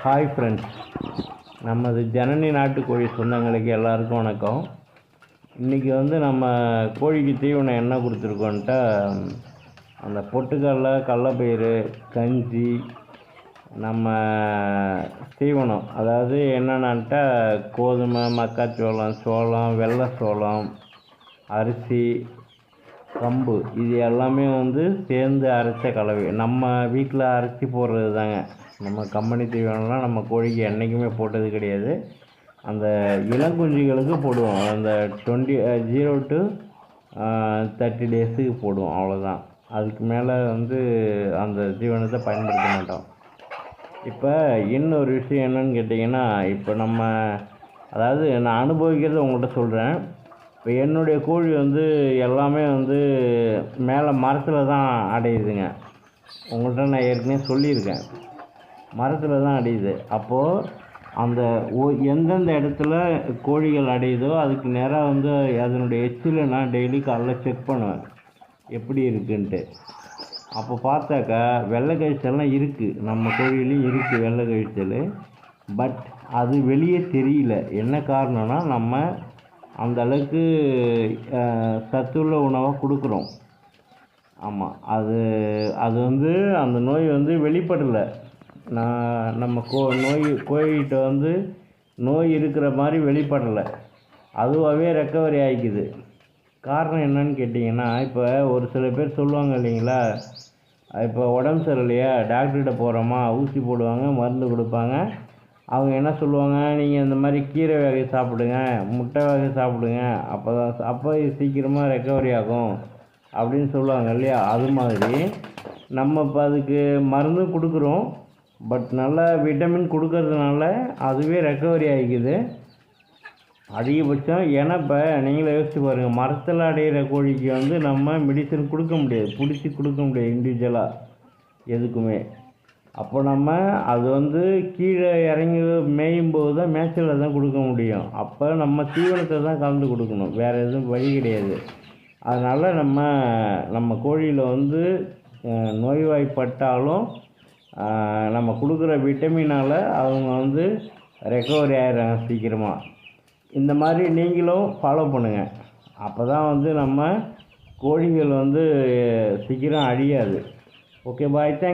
Hi friends, நமது ஜனனி நாட்டுக்கோழி சொந்தங்களுக்கு எல்லாருக்கும் வணக்கம். இன்றைக்கி நம்ம கோழிக்கு தீவனம் என்ன கொடுத்துருக்கோன்ட்டா, அந்த பொட்டுக்கடலை, கடலப்பயிறு, கஞ்சி, நம்ம தீவனம் அதாவது என்னென்னான்ட்டா கோதுமை, மக்காச்சோளம், சோளம், வெள்ளை சோளம், அரிசி, கம்பு, இது எல்லாமே சேர்ந்து அரைச்ச கலவை. நம்ம வீட்டில் அரைச்சி போடுறது தாங்க. நம்ம கம்பெனி தீவனம்லாம் நம்ம கோழிக்கு என்றைக்குமே போட்டது கிடையாது. அந்த இளங்குஞ்சிகளுக்கு போடுவோம். அந்த 0 to 30 டேஸுக்கு போடுவோம், அவ்வளோதான். அதுக்கு மேலே அந்த தீவனத்தை பயன்படுத்த மாட்டோம். இப்போ இன்னொரு விஷயம் என்னன்னு கேட்டிங்கன்னா, இப்போ அதாவது நான் அனுபவிக்கிறத உங்கள்கிட்ட சொல்கிறேன். இப்போ என்னுடைய கோழி எல்லாமே மேலே மரத்தில் தான் அடையுதுங்க. உங்கள்கிட்ட நான் ஏற்கனவே சொல்லியிருக்கேன், மரத்தில் தான் அடையுது. அப்போது அந்த எந்தெந்த இடத்துல கோழிகள் அடையுதோ அதுக்கு நேராக அதனுடைய எச்சில் நான் டெய்லி காலைல செக் பண்ணுவேன் எப்படி இருக்குன்ட்டு. அப்போ பார்த்தாக்கா வெள்ளை கழிச்சல்லாம் இருக்குது, நம்ம கோழிலையும் இருக்குது வெள்ளை கழிச்சல். பட் அது வெளியே தெரியல. என்ன காரணம்னா, நம்ம அந்த அளவுக்கு சத்துள்ள உணவாக கொடுக்குறோம். ஆமாம், அது அந்த நோய் வெளிப்படலை. நம்ம கோழிகிட்ட நோய் இருக்கிற மாதிரி வெளிப்படலை, அதுவாகவே ரெக்கவரி ஆகிக்குது. காரணம் என்னன்னு கேட்டிங்கன்னா, இப்போ ஒரு சில பேர் சொல்லுவாங்க இல்லைங்களா, இப்போ உடம்பு சரியில்லையா டாக்டர்கிட்ட போகிறோமா, ஊசி போடுவாங்க, மருந்து கொடுப்பாங்க. அவங்க என்ன சொல்லுவாங்க, நீங்கள் இந்த மாதிரி கீரை வகை சாப்பிடுங்க, முட்டை வகை சாப்பிடுங்க, அப்போ சீக்கிரமாக ரெக்கவரி ஆகும் அப்படின்னு சொல்லுவாங்க இல்லையா. அது மாதிரி நம்ம இப்போ அதுக்கு மருந்து கொடுக்குறோம். பட் நல்லா விட்டமின் கொடுக்கறதுனால அதுவே ரெக்கவரி ஆகிக்குது அதிகபட்சம். ஏன்னா இப்போ நீங்களே யோசிச்சு பாருங்கள், மரத்தில் அடையிற கோழிக்கு நம்ம மெடிசன் கொடுக்க முடியாது, பிடிச்சி கொடுக்க முடியாது இண்டிவிஜுவலாக எதுக்குமே. அப்போ நம்ம அது கீழே இறங்கி மேயும் போது தான் மேய்ச்சலில் தான் கொடுக்க முடியும். அப்போ நம்ம தீவனத்தை தான் கலந்து கொடுக்கணும், வேறு எதுவும் வழி கிடையாது. அதனால் நம்ம கோழியில் நோய்வாய்ப்பட்டாலும் நம்ம கொடுக்குற விட்டமினால் அவங்க ரெக்கவரி ஆகிடுறாங்க சீக்கிரமாக. இந்த மாதிரி நீங்களும் ஃபாலோ பண்ணுங்கள். அப்போ தான் நம்ம கோழிகள் சீக்கிரம் அழியாது. ஓகே, பாய், தேங்க்ஸ்.